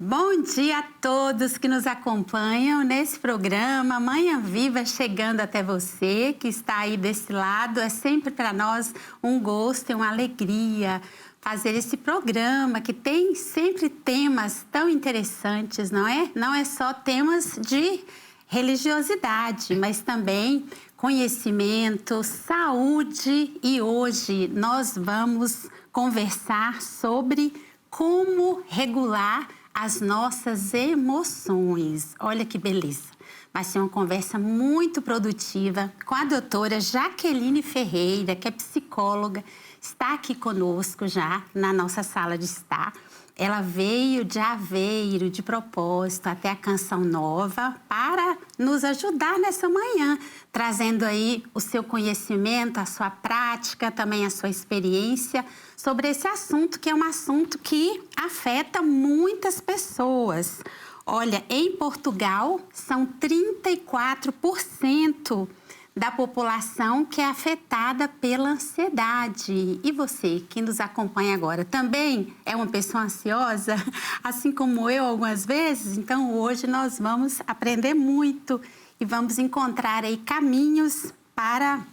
Bom dia a todos que nos acompanham nesse programa Manhã Viva, chegando até você que está aí desse lado. É sempre para nós um gosto e uma alegria fazer esse programa que tem sempre temas tão interessantes, não é? Não é só temas de religiosidade, mas também conhecimento, saúde, e hoje nós vamos conversar sobre como regular as nossas emoções. Olha que beleza! Vai ser uma conversa muito produtiva com a doutora Jaqueline Ferreira, que é psicóloga, está aqui conosco já na nossa sala de estar. Ela veio de Aveiro, de propósito, até a Canção Nova, para nos ajudar nessa manhã, trazendo aí o seu conhecimento, a sua prática, também a sua experiência sobre esse assunto, que é um assunto que afeta muitas pessoas. Olha, em Portugal, são 34% da população que é afetada pela ansiedade. E você, que nos acompanha agora, também é uma pessoa ansiosa, assim como eu algumas vezes? Então, hoje nós vamos aprender muito e vamos encontrar aí caminhos para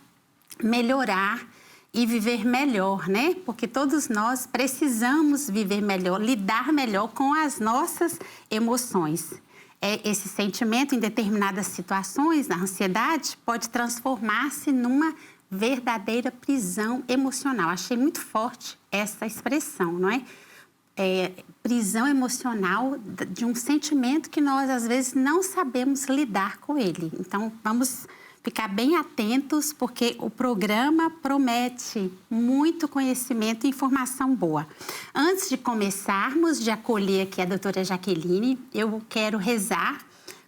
melhorar e viver melhor, né? Porque todos nós precisamos viver melhor, lidar melhor com as nossas emoções. Esse sentimento em determinadas situações, a ansiedade, pode transformar-se numa verdadeira prisão emocional. Achei muito forte essa expressão, não é? Prisão emocional de um sentimento que nós, às vezes, não sabemos lidar com ele. Então, vamos ficar bem atentos, porque o programa promete muito conhecimento e informação boa. Antes de começarmos, de acolher aqui a doutora Jaqueline, eu quero rezar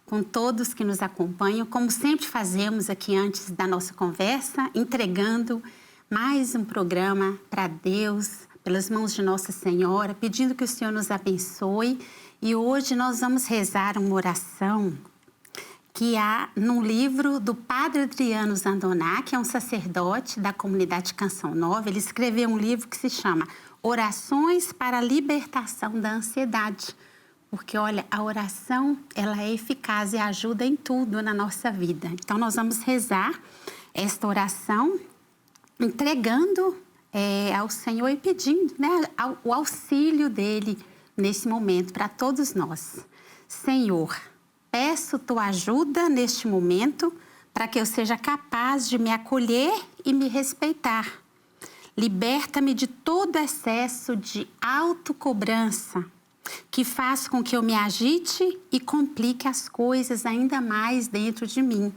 com todos que nos acompanham, como sempre fazemos aqui antes da nossa conversa, entregando mais um programa para Deus, pelas mãos de Nossa Senhora, pedindo que o Senhor nos abençoe. E hoje nós vamos rezar uma oração que há num livro do Padre Adriano Zandoná, que é um sacerdote da comunidade Canção Nova. Ele escreveu um livro que se chama Orações para a Libertação da Ansiedade. Porque, olha, a oração, ela é eficaz e ajuda em tudo na nossa vida. Então, nós vamos rezar esta oração, entregando ao Senhor e pedindo, né, o auxílio dele nesse momento para todos nós. Senhor, peço tua ajuda neste momento para que eu seja capaz de me acolher e me respeitar. Liberta-me de todo excesso de autocobrança, que faz com que eu me agite e complique as coisas ainda mais dentro de mim.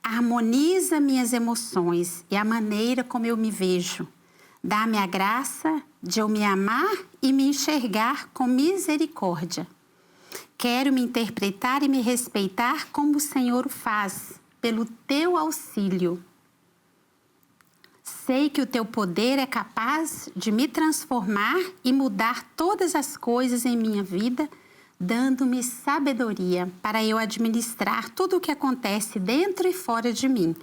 Harmoniza minhas emoções e a maneira como eu me vejo. Dá-me a graça de eu me amar e me enxergar com misericórdia. Quero me interpretar e me respeitar como o Senhor o faz, pelo teu auxílio. Sei que o teu poder é capaz de me transformar e mudar todas as coisas em minha vida, dando-me sabedoria para eu administrar tudo o que acontece dentro e fora de mim.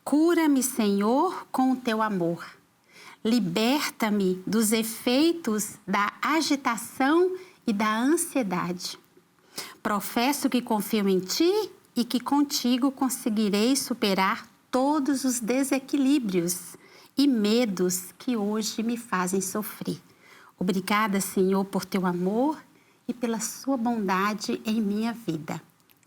Cura-me, Senhor, com o teu amor. Liberta-me dos efeitos da agitação e da ansiedade. Professo que confio em ti e que contigo conseguirei superar todos os desequilíbrios e medos que hoje me fazem sofrer. Obrigada, Senhor, por teu amor e pela sua bondade em minha vida.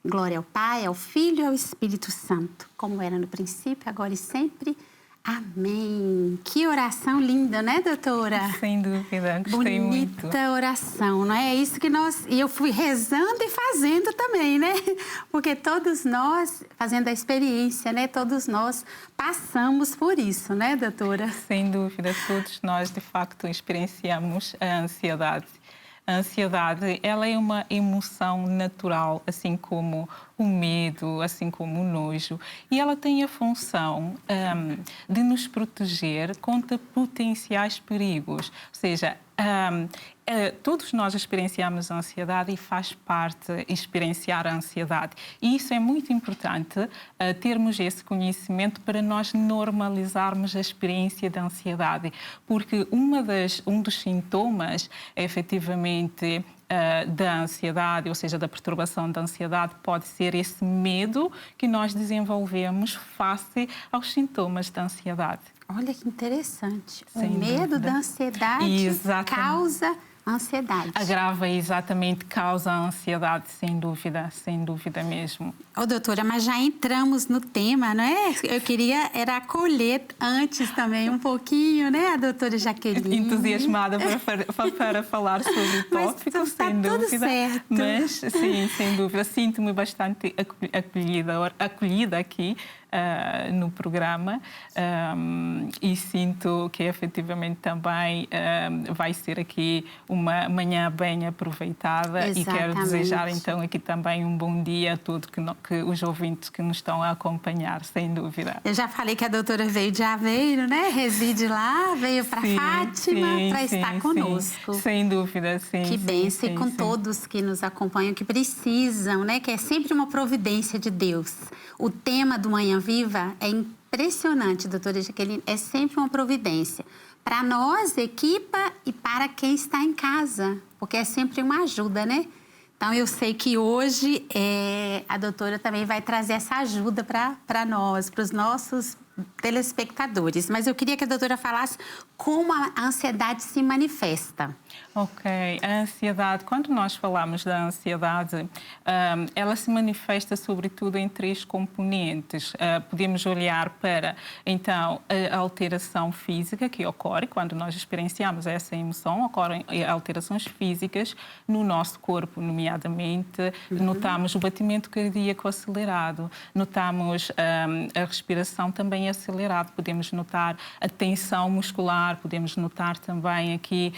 Glória ao Pai, ao Filho e ao Espírito Santo, como era no princípio, agora e sempre. Amém. Que oração linda, né, doutora? Sem dúvida, gostei muito. Bonita oração, não é? É isso que nós... E eu fui rezando e fazendo também, né? Porque todos nós, fazendo a experiência, né? Todos nós passamos por isso, né, doutora? Sem dúvida, todos nós, de facto, experienciamos a ansiedade. A ansiedade, ela é uma emoção natural, assim como o medo, assim como o nojo, e ela tem a função de nos proteger contra potenciais perigos. Ou seja, todos nós experienciamos a ansiedade e faz parte experienciar a ansiedade. E isso é muito importante, termos esse conhecimento para nós normalizarmos a experiência da ansiedade, porque um dos sintomas é efetivamente da ansiedade, ou seja, da perturbação da ansiedade, pode ser esse medo que nós desenvolvemos face aos sintomas da ansiedade. Olha que interessante. Sem o medo dúvida. da ansiedade causa ansiedade. Agrava exatamente, causa a ansiedade, sem dúvida mesmo. Ô, doutora, mas já entramos no tema, não é? Eu queria era acolher antes também um pouquinho, né, a doutora Jaqueline? Entusiasmada para falar sobre o tópico, tá sem dúvida. Tudo certo. Mas, sim, sem dúvida, sinto-me bastante acolhida aqui no programa e sinto que efetivamente também vai ser aqui uma manhã bem aproveitada. Exatamente. E quero desejar então aqui também um bom dia a todos que os ouvintes que nos estão a acompanhar, sem dúvida. Eu já falei que a doutora veio de Aveiro, né? Reside lá, veio para Fátima para estar conosco. Sim. Sem dúvida, sim. Que bênção, e com todos que nos acompanham, que precisam, né? Que é sempre uma providência de Deus. O tema do Manhã Viva é impressionante, doutora Jaqueline, é sempre uma providência. Para nós, equipa, e para quem está em casa, porque é sempre uma ajuda, né? Então, eu sei que hoje a doutora também vai trazer essa ajuda para nós, para os nossos telespectadores. Mas eu queria que a doutora falasse como a ansiedade se manifesta. Ok, a ansiedade, quando nós falamos da ansiedade, ela se manifesta sobretudo em 3 componentes. Podemos olhar para, então, a alteração física que ocorre quando nós experienciamos essa emoção, ocorrem alterações físicas no nosso corpo, nomeadamente, notamos o batimento cardíaco acelerado, notamos a respiração também acelerada, podemos notar a tensão muscular, podemos notar também aqui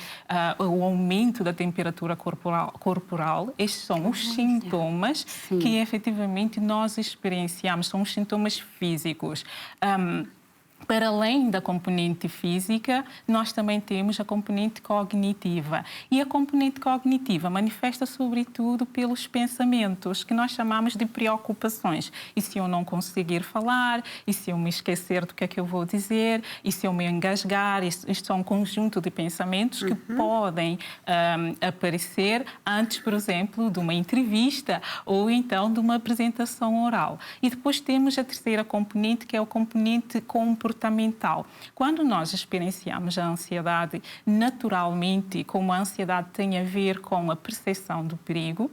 o aumento da temperatura corporal. Estes são os sintomas que efetivamente nós experienciamos, são os sintomas físicos. Para além da componente física, nós também temos a componente cognitiva. E a componente cognitiva manifesta sobretudo pelos pensamentos, que nós chamamos de preocupações. E se eu não conseguir falar? E se eu me esquecer do que é que eu vou dizer? E se eu me engasgar? Isto é um conjunto de pensamentos que podem aparecer antes, por exemplo, de uma entrevista ou então de uma apresentação oral. E depois temos a terceira componente, que é o componente comportamental. Quando nós experienciamos a ansiedade, naturalmente, como a ansiedade tem a ver com a percepção do perigo,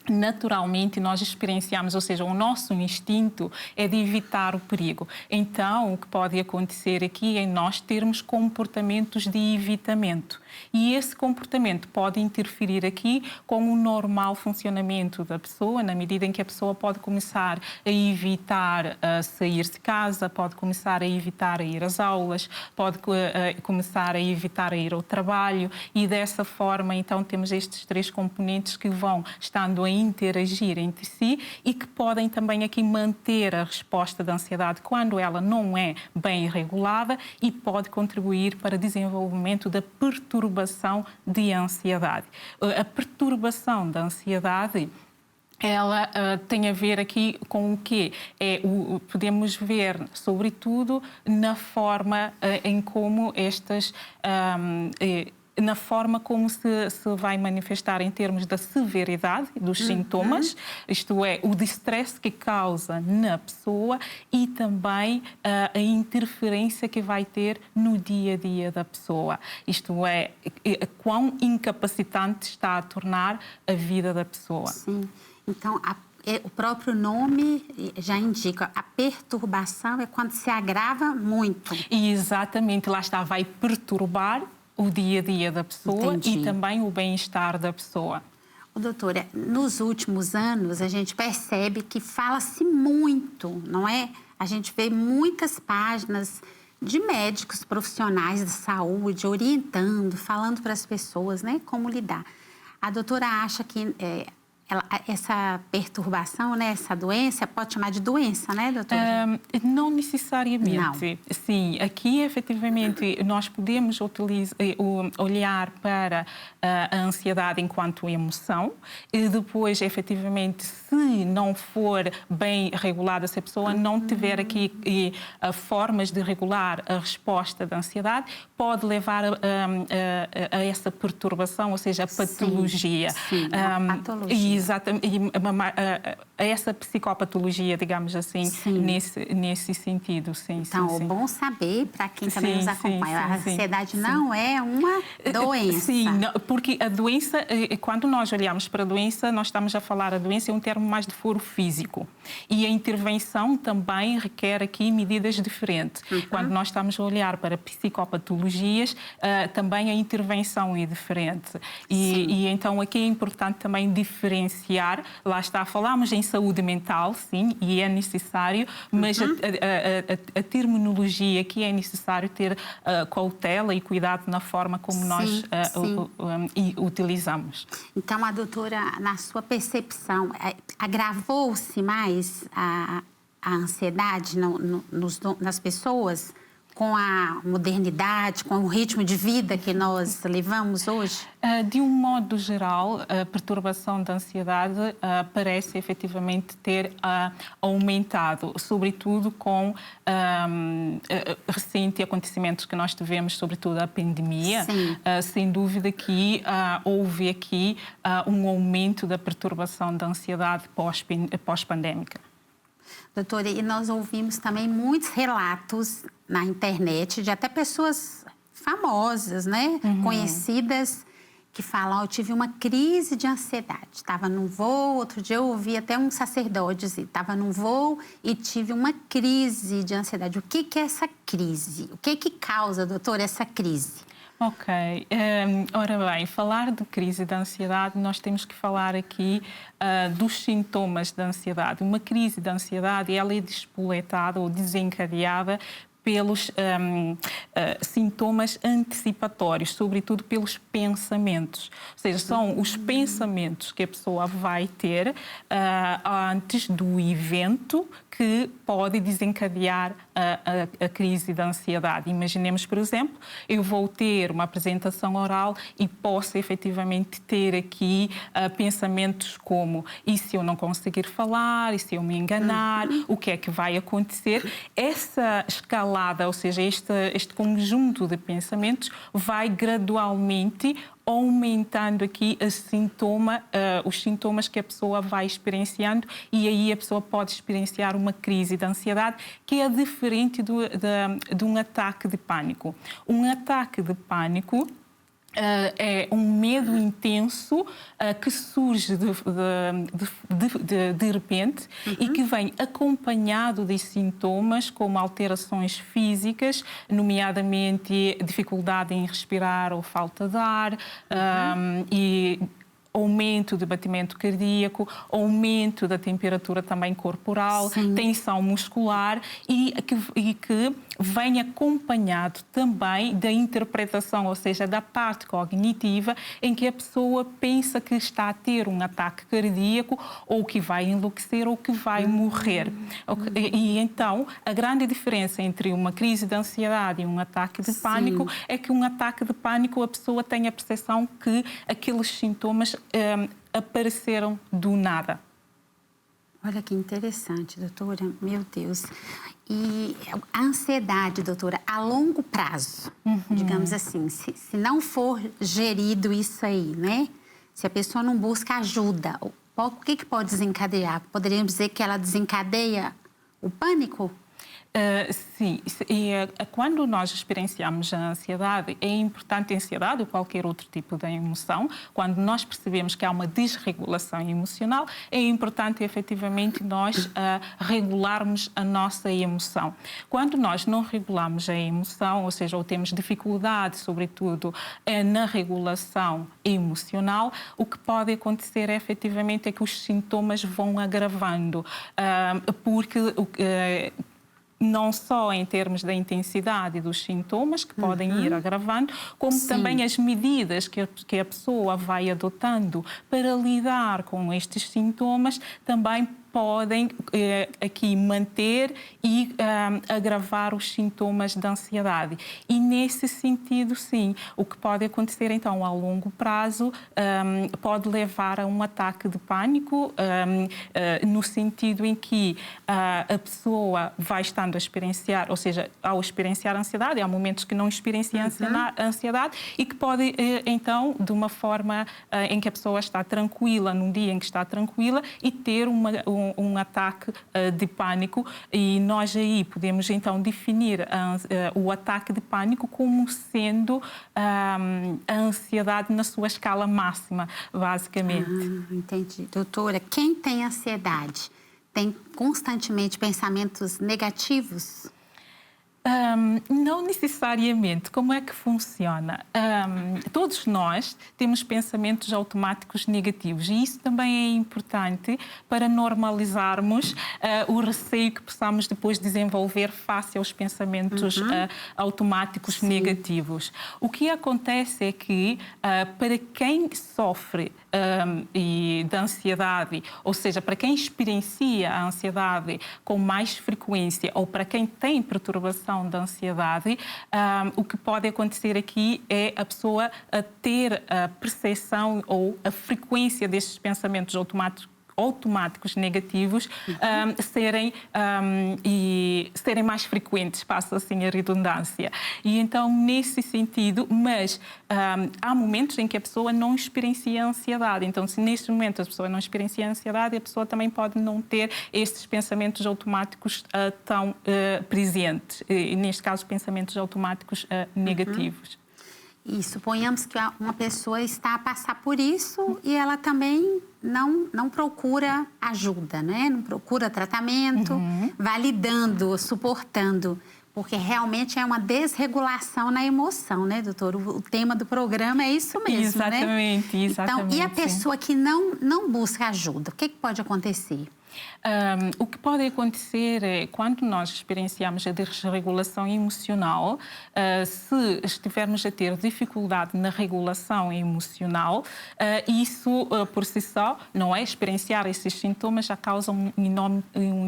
naturalmente nós experienciamos, ou seja, o nosso instinto é de evitar o perigo. Então, o que pode acontecer aqui é nós termos comportamentos de evitamento. E esse comportamento pode interferir aqui com o normal funcionamento da pessoa, na medida em que a pessoa pode começar a evitar sair de casa, pode começar a evitar ir às aulas, pode começar a evitar ir ao trabalho e dessa forma então temos estes 3 componentes que vão estando a interagir entre si e que podem também aqui manter a resposta da ansiedade quando ela não é bem regulada e pode contribuir para o desenvolvimento da perturbação de ansiedade. A perturbação da ansiedade ela tem a ver aqui com o quê? Podemos ver, sobretudo, na forma em como na forma como se vai manifestar em termos da severidade dos sintomas, isto é, o distress que causa na pessoa e também a interferência que vai ter no dia-a-dia da pessoa. Isto é, quão incapacitante está a tornar a vida da pessoa. Sim. Então, o próprio nome já indica, a perturbação é quando se agrava muito. E exatamente, lá está, vai perturbar o dia-a-dia da pessoa. Entendi. E também o bem-estar da pessoa. Doutora, nos últimos anos a gente percebe que fala-se muito, não é? A gente vê muitas páginas de médicos profissionais da saúde orientando, falando para as pessoas, né, como lidar. A doutora acha que essa perturbação, né, essa doença, pode chamar de doença, né, doutora? Não necessariamente. Não. Sim, aqui efetivamente nós podemos olhar para a ansiedade enquanto emoção e depois efetivamente, se não for bem regulada, se a pessoa não tiver aqui formas de regular a resposta da ansiedade, pode levar a essa perturbação, ou seja, a patologia. Sim, a patologia. Exatamente, essa psicopatologia, digamos assim, nesse sentido. Sim, então, sim, bom saber para quem também nos acompanha. A ansiedade não é uma doença. Sim, porque a doença, quando nós olhamos para a doença, nós estamos a falar, a doença é um termo mais de foro físico. E a intervenção também requer aqui medidas diferentes. Quando nós estamos a olhar para psicopatologias, também a intervenção é diferente. E então aqui é importante também diferenciar, lá está, falamos em saúde mental, sim, e é necessário, mas a terminologia aqui é necessário ter cautela e cuidado na forma como nós utilizamos. Então, a doutora, na sua percepção, agravou-se mais a ansiedade nas pessoas com a modernidade, com o ritmo de vida que nós levamos hoje? De um modo geral, a perturbação da ansiedade parece efetivamente ter aumentado, sobretudo com recentes acontecimentos que nós tivemos, sobretudo a pandemia. Sem dúvida que houve aqui um aumento da perturbação da ansiedade pós-pandémica. Doutora, e nós ouvimos também muitos relatos na internet de até pessoas famosas, né? Conhecidas, que falam, eu tive uma crise de ansiedade. Estava num voo, outro dia eu ouvi até um sacerdote dizer, estava num voo e tive uma crise de ansiedade. O que é essa crise? O que causa, doutora, essa crise? Ok. Ora bem, falar de crise de ansiedade, nós temos que falar aqui dos sintomas da ansiedade. Uma crise de ansiedade, ela é despoletada ou desencadeada pelos sintomas antecipatórios, sobretudo pelos pensamentos. Ou seja, são os pensamentos que a pessoa vai ter antes do evento que pode desencadear a crise da ansiedade. Imaginemos, por exemplo, eu vou ter uma apresentação oral e posso efetivamente ter aqui pensamentos como e se eu não conseguir falar, e se eu me enganar, o que é que vai acontecer? Essa escalada, ou seja, este conjunto de pensamentos vai gradualmente aumentando aqui os sintomas que a pessoa vai experienciando e aí a pessoa pode experienciar uma crise de ansiedade que é diferente de um ataque de pânico. Um ataque de pânico é um medo intenso que surge de repente e que vem acompanhado de sintomas como alterações físicas, nomeadamente dificuldade em respirar ou falta de ar, e aumento do batimento cardíaco, aumento da temperatura também corporal, tensão muscular e que vem acompanhado também da interpretação, ou seja, da parte cognitiva em que a pessoa pensa que está a ter um ataque cardíaco ou que vai enlouquecer ou que vai morrer. E então, a grande diferença entre uma crise de ansiedade e um ataque de pânico é que um ataque de pânico a pessoa tem a percepção que aqueles sintomas apareceram do nada. Olha que interessante, doutora. Meu Deus. E a ansiedade, doutora, a longo prazo, digamos assim, se não for gerido isso aí, né? Se a pessoa não busca ajuda, o que pode desencadear? Poderíamos dizer que ela desencadeia o pânico? Sim, e quando nós experienciamos a ansiedade, é importante a ansiedade ou qualquer outro tipo de emoção, quando nós percebemos que há uma desregulação emocional, é importante efetivamente nós regularmos a nossa emoção. Quando nós não regulamos a emoção, ou seja, ou temos dificuldade, sobretudo, na regulação emocional, o que pode acontecer efetivamente é que os sintomas vão agravando, porque não só em termos da intensidade dos sintomas, que podem ir agravando, como também as medidas que a pessoa vai adotando para lidar com estes sintomas também podem aqui manter e agravar os sintomas da ansiedade. E nesse sentido, sim, o que pode acontecer então a longo prazo pode levar a um ataque de pânico, no sentido em que a pessoa vai estando a experienciar, ou seja, ao experienciar a ansiedade, há momentos que não experiencia a ansiedade e que pode então, de uma forma em que a pessoa está tranquila, num dia em que está tranquila, e ter um ataque de pânico, e nós aí podemos então definir o ataque de pânico como sendo a ansiedade na sua escala máxima, basicamente. Entendi. Doutora, quem tem ansiedade tem constantemente pensamentos negativos? Não necessariamente. Como é que funciona? Todos nós temos pensamentos automáticos negativos e isso também é importante para normalizarmos o receio que possamos depois desenvolver face aos pensamentos automáticos negativos. O que acontece é que, para quem sofre de ansiedade, ou seja, para quem experiencia a ansiedade com mais frequência ou para quem tem perturbação da ansiedade, o que pode acontecer aqui é a pessoa ter a percepção ou a frequência destes pensamentos automáticos negativos serem mais frequentes, passo assim a redundância. E então, nesse sentido, mas há momentos em que a pessoa não experiencia ansiedade. Então, se neste momento a pessoa não experiencia ansiedade, a pessoa também pode não ter estes pensamentos automáticos tão presentes. E, neste caso, pensamentos automáticos negativos. E suponhamos que uma pessoa está a passar por isso e ela também não procura ajuda, né? Não procura tratamento, validando, suportando, porque realmente é uma desregulação na emoção, né, doutor? O tema do programa é isso mesmo, exatamente, né? Exatamente. Então, e a pessoa que não busca ajuda, o que pode acontecer? O que pode acontecer é, quando nós experienciamos a desregulação emocional, se estivermos a ter dificuldade na regulação emocional, isso por si só, não é? Experienciar esses sintomas já causa um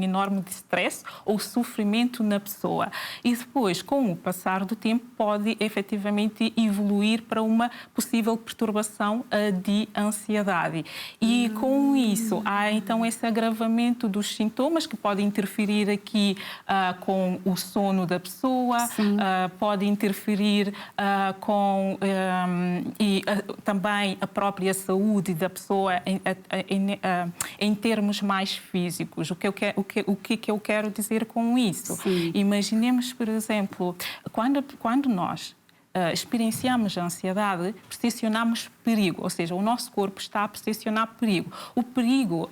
enorme stress ou sofrimento na pessoa. E depois, com o passar do tempo, pode efetivamente evoluir para uma possível perturbação de ansiedade. E com isso, há então esse agravamento dos sintomas que pode interferir aqui com o sono da pessoa, pode interferir com também a própria saúde da pessoa em termos mais físicos. O que eu quero dizer com isso? Imaginemos, por exemplo, quando nós experienciamos a ansiedade, percepcionamos perigo, ou seja, o nosso corpo está a percepcionar perigo. O perigo,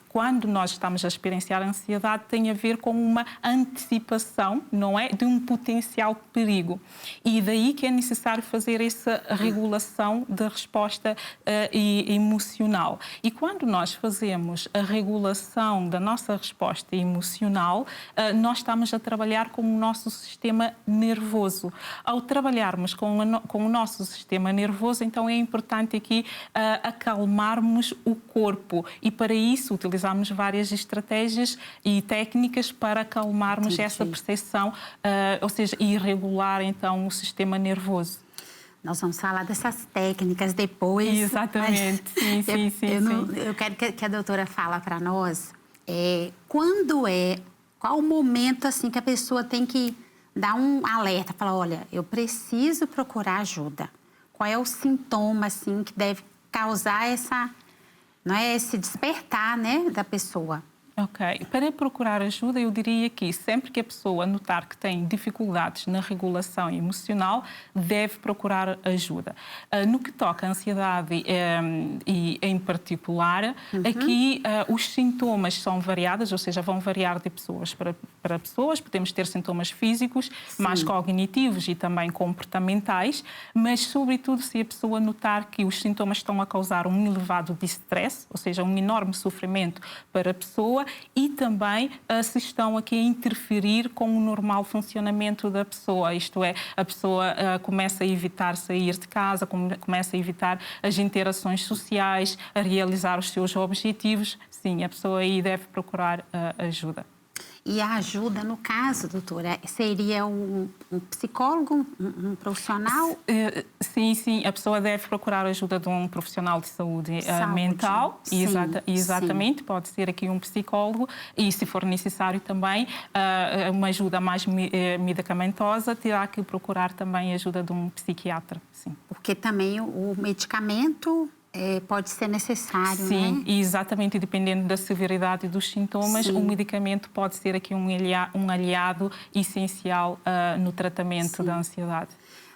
quando nós estamos a experienciar a ansiedade, tem a ver com uma antecipação, não é, de um potencial perigo. E daí que é necessário fazer essa regulação da resposta emocional. E quando nós fazemos a regulação da nossa resposta emocional, nós estamos a trabalhar com o nosso sistema nervoso. Ao trabalharmos com o nosso sistema nervoso, então é importante aqui acalmarmos o corpo e para isso utilizamos várias estratégias e técnicas para acalmarmos essa percepção, ou seja, e regular então o sistema nervoso. Nós vamos falar dessas técnicas depois. Exatamente, eu quero que a doutora fale para nós qual o momento assim que a pessoa tem que dar um alerta, falar, olha, eu preciso procurar ajuda. Qual é o sintoma assim que deve causar esse despertar, né, da pessoa? Ok. Para procurar ajuda, eu diria que sempre que a pessoa notar que tem dificuldades na regulação emocional, deve procurar ajuda. No que toca à ansiedade e particular. Aqui os sintomas são variados, ou seja, vão variar de pessoas para pessoas. Podemos ter sintomas físicos, mais cognitivos e também comportamentais, mas sobretudo se a pessoa notar que os sintomas estão a causar um elevado de stress, ou seja, um enorme sofrimento para a pessoa, e também se estão aqui a interferir com o normal funcionamento da pessoa, isto é, a pessoa começa a evitar sair de casa, começa a evitar as interações sociais, a realizar os seus objetivos. Sim, a pessoa aí deve procurar ajuda. E a ajuda, no caso, doutora, seria um psicólogo, um profissional? Sim, a pessoa deve procurar a ajuda de um profissional de saúde mental. Sim, Exatamente, sim. pode ser aqui um psicólogo e, se for necessário também, uma ajuda mais medicamentosa, terá que procurar também a ajuda de um psiquiatra. Sim. Porque também o medicamento pode ser necessário, sim, né? Exatamente, dependendo da severidade dos sintomas, o medicamento pode ser aqui um aliado essencial no tratamento da ansiedade.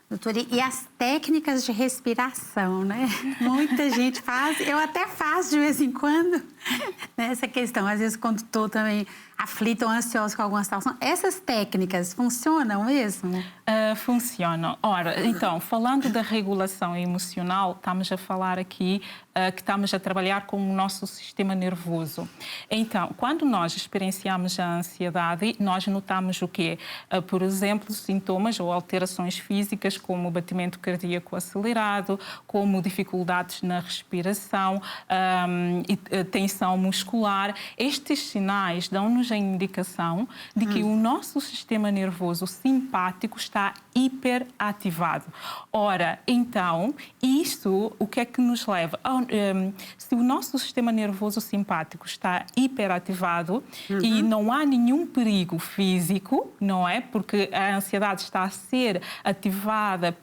Doutora, e as técnicas de respiração, né? Muita gente faz, eu até faço de vez em quando, nessa questão. Às vezes, quando estou também aflita ou ansiosa com alguma situação, essas técnicas funcionam mesmo? Funcionam. Ora, então, falando da regulação emocional, estamos a falar aqui que estamos a trabalhar com o nosso sistema nervoso. Então, quando nós experienciamos a ansiedade, nós notamos o quê? Por exemplo, sintomas ou alterações físicas, como o batimento cardíaco acelerado, como dificuldades na respiração, tensão muscular. Estes sinais dão-nos a indicação de que o nosso sistema nervoso simpático está hiperativado. Ora, então, isto o que é que nos leva? Se o nosso sistema nervoso simpático está hiperativado e não há nenhum perigo físico, não é? Porque a ansiedade está a ser ativada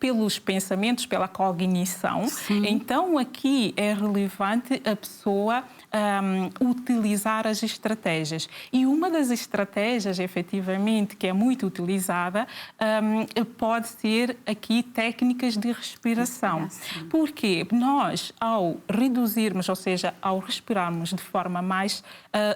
pelos pensamentos, pela cognição. Então, aqui é relevante a pessoa utilizar as estratégias. E uma das estratégias, efetivamente, que é muito utilizada, pode ser aqui técnicas de respiração. Porque nós, ao reduzirmos, ou seja, ao respirarmos de forma mais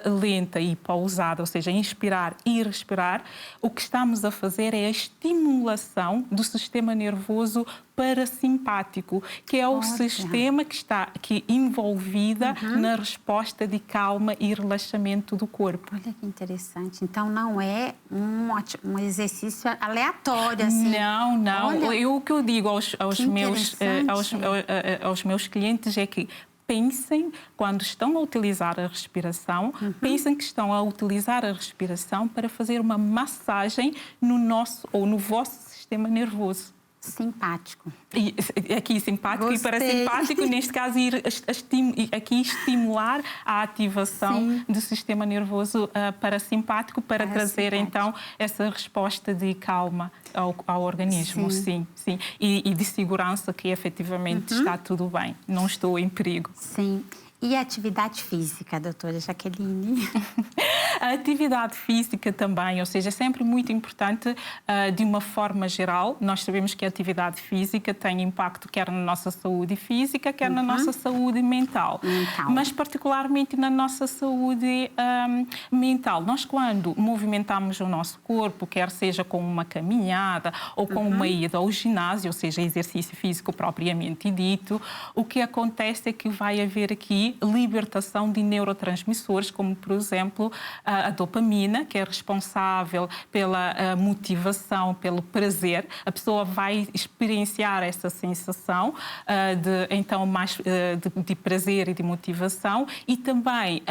lenta e pausada, ou seja, inspirar e respirar, o que estamos a fazer é a estimulação do sistema nervoso parasimpático, que é o sistema que está aqui envolvida na resposta de calma e relaxamento do corpo. Olha que interessante. Então, não é um exercício aleatório, assim? Não. Olha, o que eu digo aos meus clientes é que pensem, quando estão a utilizar a respiração, pensem que estão a utilizar a respiração para fazer uma massagem no vosso sistema nervoso. Simpático. Aqui simpático. Gostei. E parasimpático, neste caso, aqui estimular a ativação do sistema nervoso parasimpático para trazer, então, essa resposta de calma ao organismo. Sim. E de segurança que, efetivamente, está tudo bem, não estou em perigo. Sim. E a atividade física, doutora Jaqueline? A atividade física também, ou seja, é sempre muito importante de uma forma geral. Nós sabemos que a atividade física tem impacto quer na nossa saúde física, quer na nossa saúde mental. Mas particularmente na nossa saúde mental. Nós, quando movimentamos o nosso corpo, quer seja com uma caminhada ou com uma ida ao ginásio, ou seja, exercício físico propriamente dito, o que acontece é que vai haver aqui libertação de neurotransmissores, como, por exemplo, a dopamina, que é responsável pela motivação, pelo prazer. A pessoa vai experienciar essa sensação de prazer e de motivação. E também,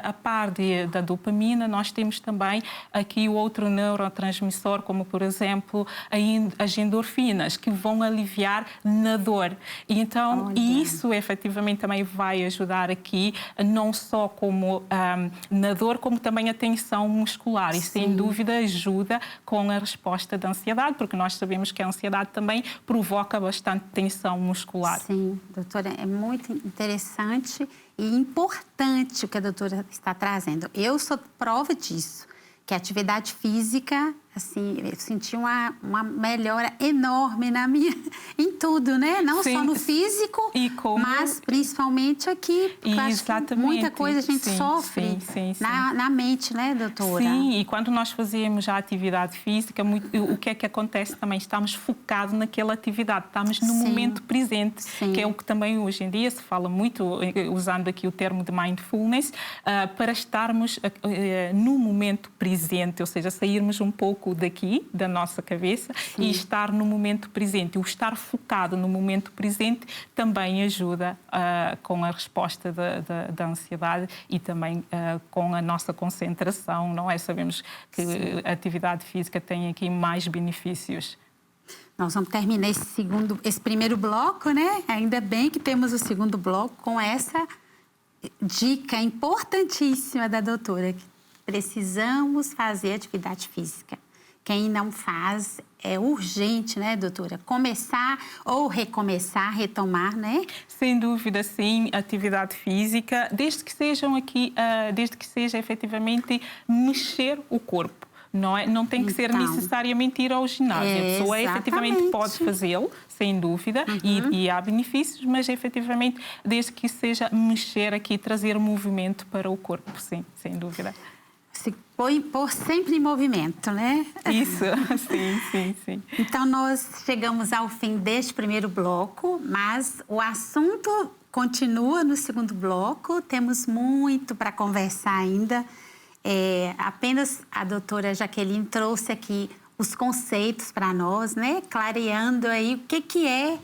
a par da dopamina, nós temos também aqui o outro neurotransmissor, como, por exemplo, as endorfinas, que vão aliviar na dor. E então, isso efetivamente também vai ajudar aqui, não só como na dor, como também a tensão muscular. E, sem dúvida, ajuda com a resposta da ansiedade, porque nós sabemos que a ansiedade também provoca bastante tensão muscular. Sim, doutora, é muito interessante e importante o que a doutora está trazendo. Eu sou prova disso, que a atividade física assim, eu senti uma melhora enorme em tudo, né? Não só no físico, mas principalmente aqui. Porque Exatamente. Muita coisa a gente sofre na mente, né, doutora? Sim, e quando nós fazemos a atividade física, o que é que acontece também? Estamos focados naquela atividade, estamos no momento presente, que é o que também hoje em dia se fala muito, usando aqui o termo de mindfulness, para estarmos no momento presente, ou seja, sairmos um pouco daqui, da nossa cabeça, e estar no momento presente. O estar focado no momento presente também ajuda com a resposta da ansiedade e também com a nossa concentração, não é? Sabemos que a atividade física tem aqui mais benefícios. Nós vamos terminar esse primeiro bloco, né? Ainda bem que temos o segundo bloco com essa dica importantíssima da doutora, que precisamos fazer atividade física. Quem não faz, é urgente, né, doutora? Começar ou recomeçar, retomar, né? Sem dúvida, sim, atividade física, desde que seja efetivamente mexer o corpo. Não tem que ser necessariamente ir ao ginásio. A pessoa efetivamente pode fazê-lo, sem dúvida, e há benefícios, mas efetivamente, desde que seja mexer aqui, trazer movimento para o corpo, sim, sem dúvida. Se pôr sempre em movimento, né? Isso, sim. Então, nós chegamos ao fim deste primeiro bloco, mas o assunto continua no segundo bloco. Temos muito para conversar ainda. Apenas a doutora Jaqueline trouxe aqui os conceitos para nós, né? Clareando aí o que é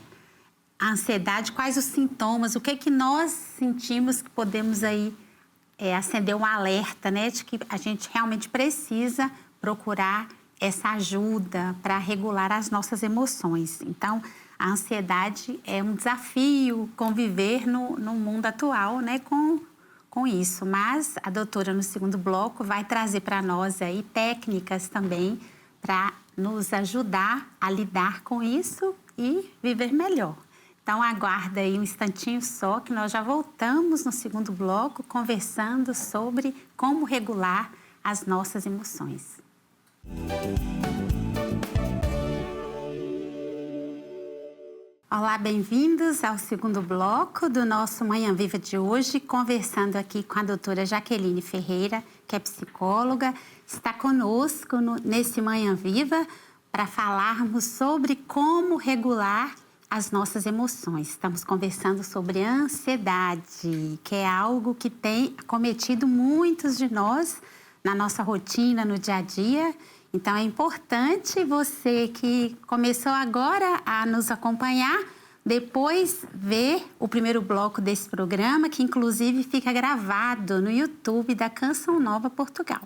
a ansiedade, quais os sintomas, o que nós sentimos que podemos aí acender um alerta, né, de que a gente realmente precisa procurar essa ajuda para regular as nossas emoções. Então, a ansiedade é um desafio conviver no mundo atual, né, com isso. Mas a doutora, no segundo bloco, vai trazer para nós aí técnicas também para nos ajudar a lidar com isso e viver melhor. Então, aguarda aí um instantinho só, que nós já voltamos no segundo bloco conversando sobre como regular as nossas emoções. Olá, bem-vindos ao segundo bloco do nosso Manhã Viva de hoje, conversando aqui com a doutora Jaqueline Ferreira, que é psicóloga, está conosco nesse Manhã Viva para falarmos sobre como regular as nossas emoções. Estamos conversando sobre a ansiedade, que é algo que tem acometido muitos de nós na nossa rotina, no dia a dia. Então, é importante você que começou agora a nos acompanhar, depois ver o primeiro bloco desse programa, que inclusive fica gravado no YouTube da Canção Nova Portugal.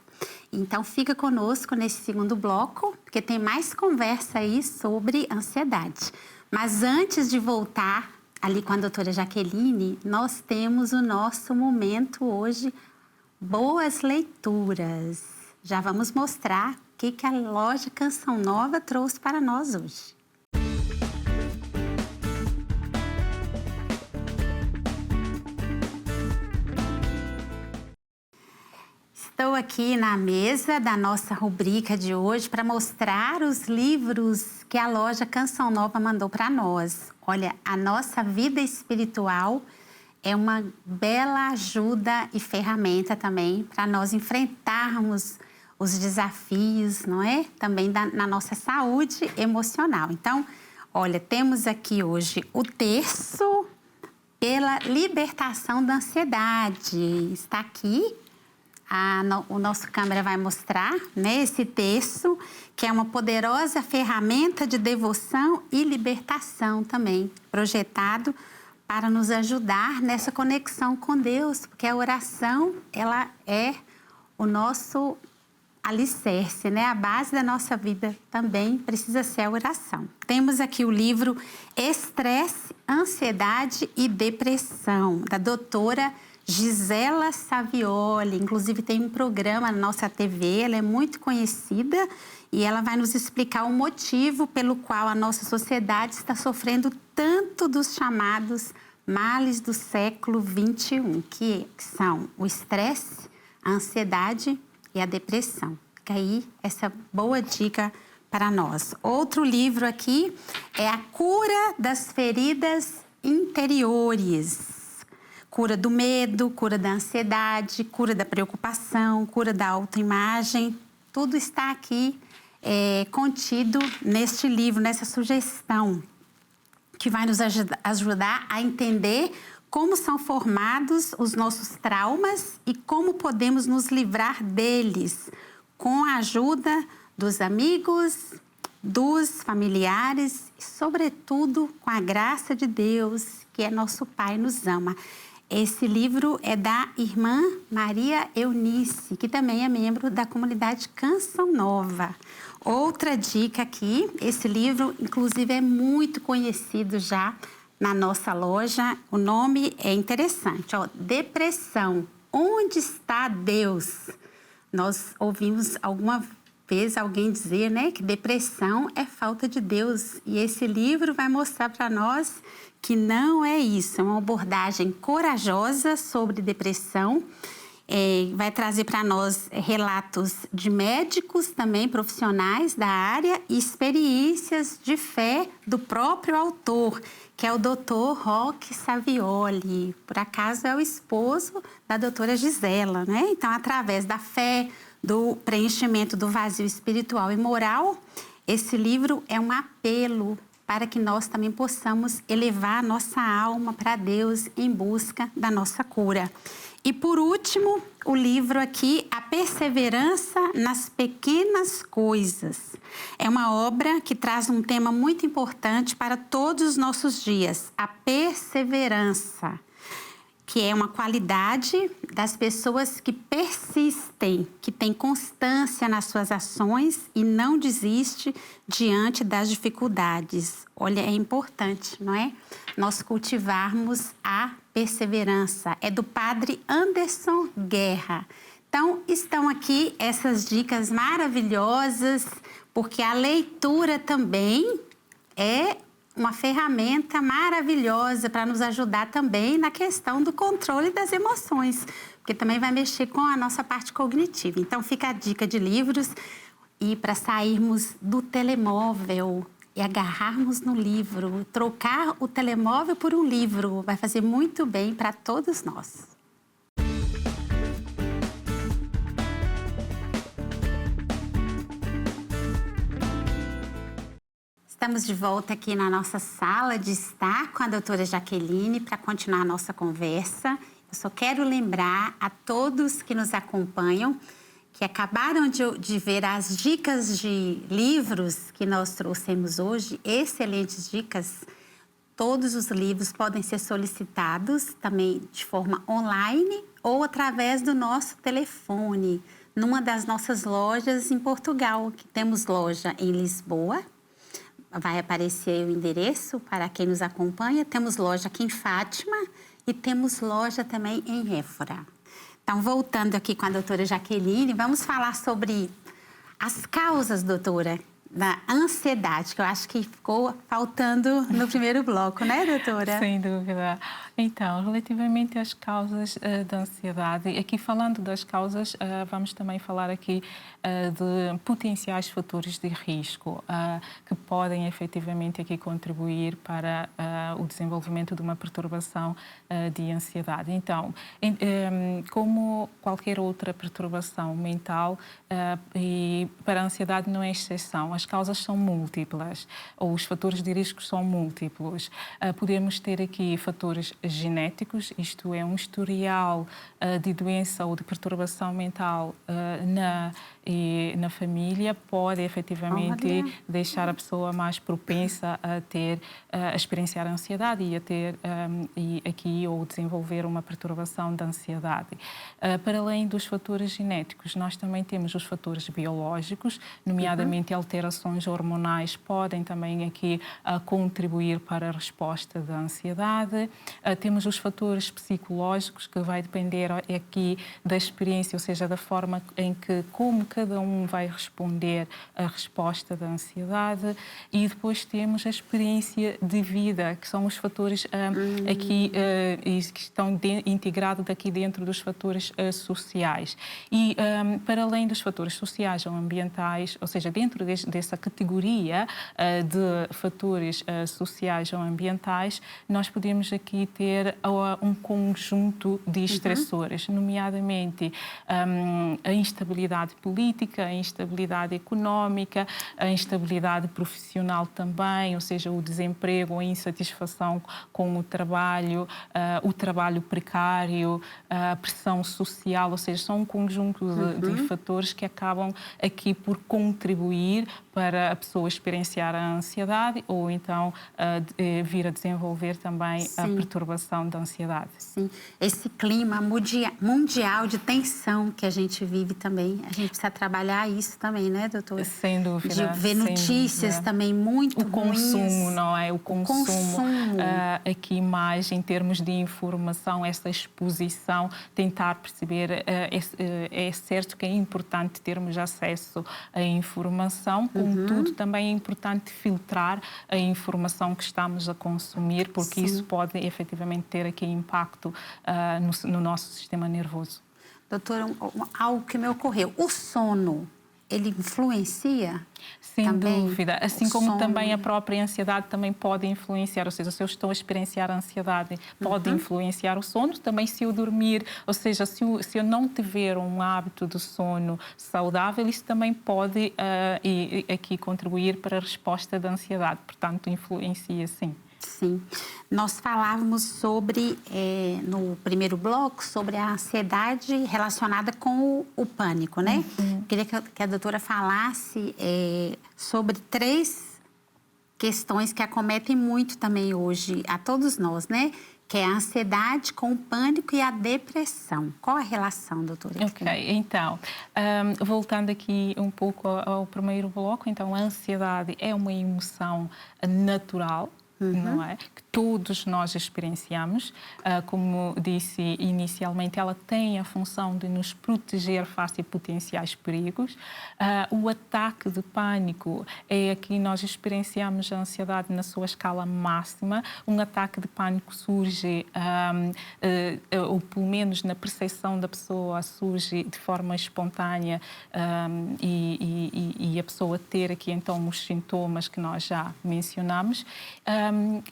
Então, fica conosco nesse segundo bloco, porque tem mais conversa aí sobre ansiedade. Mas antes de voltar ali com a doutora Jaqueline, nós temos o nosso momento hoje, Boas Leituras. Já vamos mostrar o que a loja Canção Nova trouxe para nós hoje. Estou aqui na mesa da nossa rubrica de hoje para mostrar os livros que a loja Canção Nova mandou para nós. Olha, a nossa vida espiritual é uma bela ajuda e ferramenta também para nós enfrentarmos os desafios, não é? Também na nossa saúde emocional. Então, olha, temos aqui hoje o terço pela libertação da ansiedade. Está aqui. O nosso câmera vai mostrar, né, esse texto, que é uma poderosa ferramenta de devoção e libertação também, projetado para nos ajudar nessa conexão com Deus, porque a oração, ela é o nosso alicerce, né? A base da nossa vida também precisa ser a oração. Temos aqui o livro Estresse, Ansiedade e Depressão, da doutora Gisela Savioli. Inclusive tem um programa na nossa TV, ela é muito conhecida e ela vai nos explicar o motivo pelo qual a nossa sociedade está sofrendo tanto dos chamados males do século XXI, que são o estresse, a ansiedade e a depressão. Fica aí essa boa dica para nós. Outro livro aqui é A Cura das Feridas Interiores. Cura do medo, cura da ansiedade, cura da preocupação, cura da autoimagem. Tudo está aqui contido neste livro, nessa sugestão, que vai nos ajudar a entender como são formados os nossos traumas e como podemos nos livrar deles, com a ajuda dos amigos, dos familiares e, sobretudo, com a graça de Deus, que é nosso Pai e nos ama. Esse livro é da irmã Maria Eunice, que também é membro da comunidade Canção Nova. Outra dica aqui, esse livro, inclusive, é muito conhecido já na nossa loja. O nome é interessante, ó, Depressão, Onde está Deus? Nós ouvimos alguma vez alguém dizer, né, que depressão é falta de Deus. E esse livro vai mostrar para nós que não é isso. É uma abordagem corajosa sobre depressão. Vai trazer para nós relatos de médicos também, profissionais da área, e experiências de fé do próprio autor, que é o Dr. Roque Savioli. Por acaso é o esposo da doutora Gisela, né? Então, através da fé, do preenchimento do vazio espiritual e moral, esse livro é um apelo para que nós também possamos elevar a nossa alma para Deus em busca da nossa cura. E, por último, o livro aqui, A Perseverança nas Pequenas Coisas. É uma obra que traz um tema muito importante para todos os nossos dias, a perseverança, que é uma qualidade das pessoas que persistem, que têm constância nas suas ações e não desiste diante das dificuldades. Olha, é importante, não é? Nós cultivarmos a perseverança. É do padre Anderson Guerra. Então, estão aqui essas dicas maravilhosas, porque a leitura também é uma ferramenta maravilhosa para nos ajudar também na questão do controle das emoções, porque também vai mexer com a nossa parte cognitiva. Então, fica a dica de livros e para sairmos do telemóvel e agarrarmos no livro, trocar o telemóvel por um livro, vai fazer muito bem para todos nós. Estamos de volta aqui na nossa sala de estar com a doutora Jaqueline para continuar a nossa conversa. Eu só quero lembrar a todos que nos acompanham que acabaram de ver as dicas de livros que nós trouxemos hoje, excelentes dicas. Todos os livros podem ser solicitados também de forma online ou através do nosso telefone, numa das nossas lojas em Portugal, que temos loja em Lisboa. Vai aparecer o endereço para quem nos acompanha. Temos loja aqui em Fátima e temos loja também em Évora. Então, voltando aqui com a doutora Jaqueline, vamos falar sobre as causas, doutora, da ansiedade, que eu acho que ficou faltando no primeiro bloco, né, doutora? Sem dúvida. Então, relativamente às causas da ansiedade, aqui falando das causas, vamos também falar aqui de potenciais fatores de risco que podem efetivamente aqui contribuir para o desenvolvimento de uma perturbação de ansiedade. Então, como qualquer outra perturbação mental, e para a ansiedade não é exceção, as causas são múltiplas, ou os fatores de risco são múltiplos. Podemos ter aqui fatores genéticos, isto é, um historial de doença ou de perturbação mental na família pode efetivamente deixar a pessoa mais propensa a experienciar a ansiedade e a ter ou desenvolver uma perturbação da ansiedade. Para além dos fatores genéticos, nós também temos os fatores biológicos, nomeadamente alterações hormonais podem também aqui contribuir para a resposta da ansiedade. Temos os fatores psicológicos, que vai depender aqui da experiência, ou seja, da forma como cada um vai responder a resposta da ansiedade, e depois temos a experiência de vida, que são os fatores aqui que estão integrados aqui dentro dos fatores sociais. E para além dos fatores sociais ou ambientais, ou seja, dentro dessa categoria de fatores sociais ou ambientais, nós podemos aqui ter um conjunto de estressores, nomeadamente a instabilidade política, a instabilidade económica, a instabilidade profissional também, ou seja, o desemprego, a insatisfação com o trabalho precário, a pressão social, ou seja, são um conjunto de fatores que acabam aqui por contribuir para a pessoa experienciar a ansiedade ou então vir a desenvolver também a perturbação da ansiedade. Sim, esse clima mundial de tensão que a gente vive também, a gente precisa trabalhar isso também, né, doutora? Sem dúvida. De ver notícias também muito ruins. O consumo, não é? O consumo. Aqui mais em termos de informação, essa exposição, tentar perceber, é certo que é importante termos acesso à informação, contudo também é importante filtrar a informação que estamos a consumir, porque isso pode efetivamente ter aqui impacto no nosso sistema nervoso. Doutora, algo que me ocorreu, o sono, ele influencia? Sem também, dúvida, assim como também a própria ansiedade também pode influenciar, ou seja, se eu estou a experienciar a ansiedade, pode influenciar o sono, também se eu dormir, ou seja, se eu não tiver um hábito de sono saudável, isso também pode aqui contribuir para a resposta da ansiedade, portanto, influencia sim. Sim. Nós falávamos sobre, no primeiro bloco, sobre a ansiedade relacionada com o pânico, né? Queria que a doutora falasse sobre 3 questões que acometem muito também hoje a todos nós, né? Que é a ansiedade com o pânico e a depressão. Qual a relação, doutora? Ok, então, voltando aqui um pouco ao primeiro bloco, então a ansiedade é uma emoção natural, não é? Que todos nós experienciamos. Como disse inicialmente, ela tem a função de nos proteger face a potenciais perigos. O ataque de pânico é aqui nós experienciamos a ansiedade na sua escala máxima. Um ataque de pânico surge, ou pelo menos na percepção da pessoa, surge de forma espontânea e a pessoa ter aqui então os sintomas que nós já mencionamos.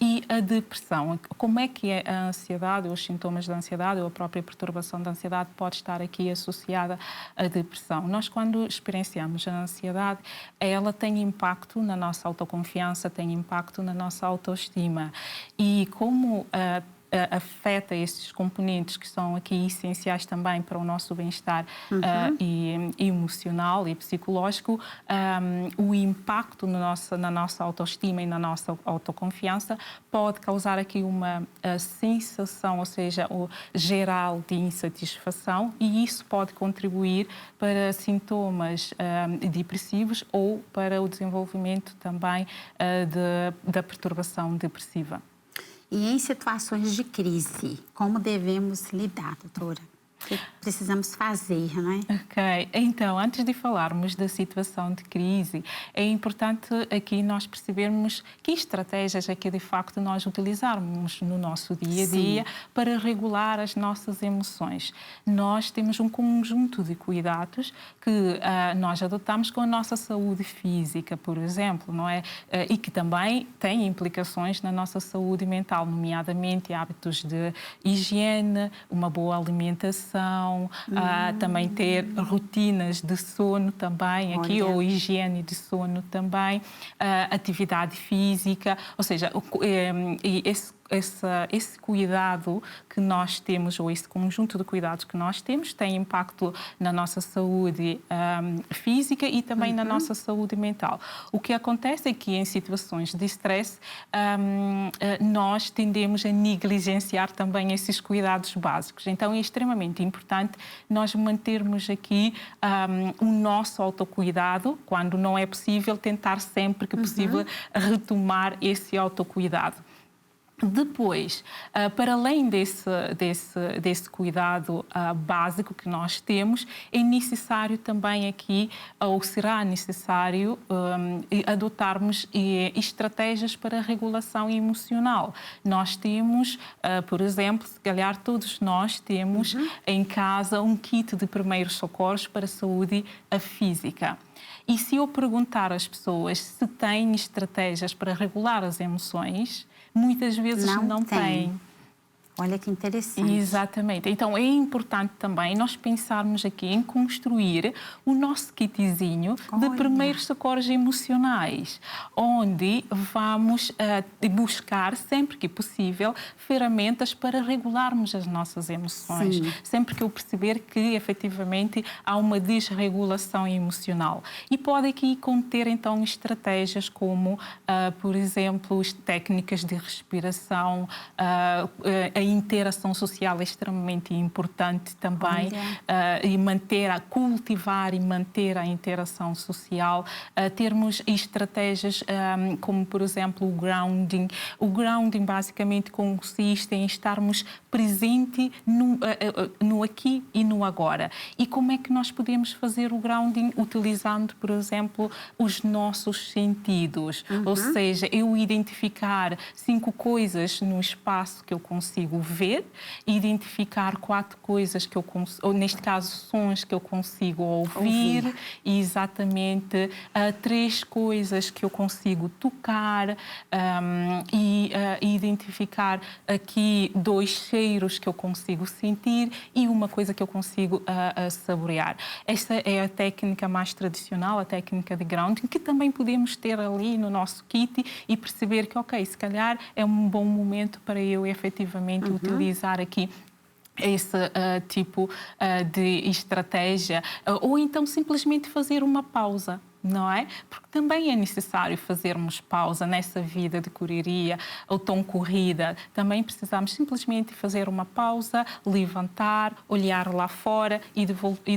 E a depressão, como é que a ansiedade, ou os sintomas da ansiedade, ou a própria perturbação da ansiedade pode estar aqui associada à depressão? Nós, quando experienciamos a ansiedade, ela tem impacto na nossa autoconfiança, tem impacto na nossa autoestima. E como afeta esses componentes que são aqui essenciais também para o nosso bem-estar e emocional e psicológico, o impacto na nossa autoestima e na nossa autoconfiança pode causar aqui uma sensação, ou seja, o geral de insatisfação, e isso pode contribuir para sintomas depressivos ou para o desenvolvimento também da perturbação depressiva. E em situações de crise, como devemos lidar, doutora? O que precisamos fazer, não é? Ok. Então, antes de falarmos da situação de crise, é importante aqui nós percebermos que estratégias é que, de facto, nós utilizarmos no nosso dia-a-dia para regular as nossas emoções. Nós temos um conjunto de cuidados que nós adotamos com a nossa saúde física, por exemplo, não é? E que também têm implicações na nossa saúde mental, nomeadamente hábitos de higiene, uma boa alimentação, também ter rotinas de sono também, aqui, ou higiene de sono também, atividade física, ou seja, esse cuidado que nós temos, ou esse conjunto de cuidados que nós temos, tem impacto na nossa saúde física e também na nossa saúde mental. O que acontece é que em situações de stress nós tendemos a negligenciar também esses cuidados básicos. Então é extremamente importante nós mantermos aqui o nosso autocuidado, quando não é possível, tentar sempre que possível retomar esse autocuidado. Depois, para além desse cuidado básico que nós temos, é necessário também aqui, ou será necessário, adotarmos estratégias para a regulação emocional. Nós temos, por exemplo, se calhar todos nós temos em casa um kit de primeiros socorros para a saúde física. E se eu perguntar às pessoas se têm estratégias para regular as emoções, muitas vezes não têm. Olha que interessante. Exatamente. Então, é importante também nós pensarmos aqui em construir o nosso kitzinho de primeiros socorros emocionais, onde vamos buscar, sempre que possível, ferramentas para regularmos as nossas emoções. Sim. Sempre que eu perceber que, efetivamente, há uma desregulação emocional. E pode aqui conter, então, estratégias como, por exemplo, técnicas de respiração, a interação social é extremamente importante também, e cultivar e manter a interação social, termos estratégias como, por exemplo, o grounding. O grounding basicamente consiste em estarmos presente no aqui e no agora. E como é que nós podemos fazer o grounding? Utilizando, por exemplo, os nossos sentidos. Ou seja, eu identificar 5 coisas no espaço que eu consigo ver, identificar 4 coisas que eu consigo, ou neste caso sons que eu consigo ouvir. E exatamente 3 coisas que eu consigo tocar, e identificar aqui 2 cheiros que eu consigo sentir e uma coisa que eu consigo saborear. Esta é a técnica mais tradicional, a técnica de grounding, que também podemos ter ali no nosso kit e perceber que, ok, se calhar é um bom momento para eu efetivamente utilizar aqui esse tipo de estratégia, ou então simplesmente fazer uma pausa. Não é? Porque também é necessário fazermos pausa nessa vida de correria ou tão corrida. Também precisamos simplesmente fazer uma pausa, levantar, olhar lá fora e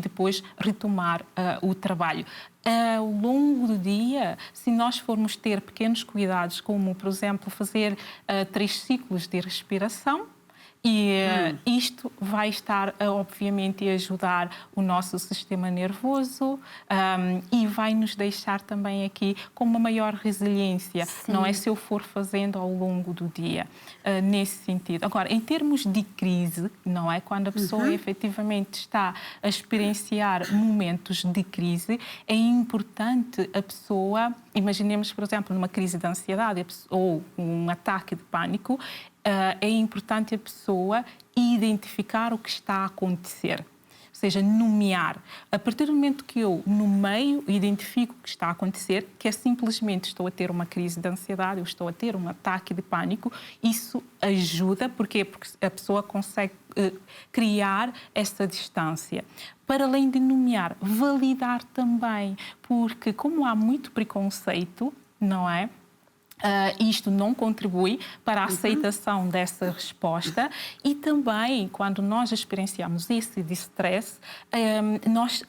depois retomar o trabalho. Ao longo do dia, se nós formos ter pequenos cuidados, como, por exemplo, fazer 3 ciclos de respiração, e isto vai estar, obviamente, a ajudar o nosso sistema nervoso, e vai nos deixar também aqui com uma maior resiliência. Sim. Não é se eu for fazendo ao longo do dia, nesse sentido. Agora, em termos de crise, não é? Quando a pessoa efetivamente está a experienciar momentos de crise, é importante a pessoa, imaginemos, por exemplo, numa crise de ansiedade ou um ataque de pânico, é importante a pessoa identificar o que está a acontecer. Ou seja, nomear. A partir do momento que eu nomeio, identifico o que está a acontecer, que é simplesmente estou a ter uma crise de ansiedade, eu estou a ter um ataque de pânico, isso ajuda, porque a pessoa consegue criar essa distância. Para além de nomear, validar também, porque como há muito preconceito, não é? Isto não contribui para a aceitação dessa resposta e também, quando nós experienciamos esse stress, nós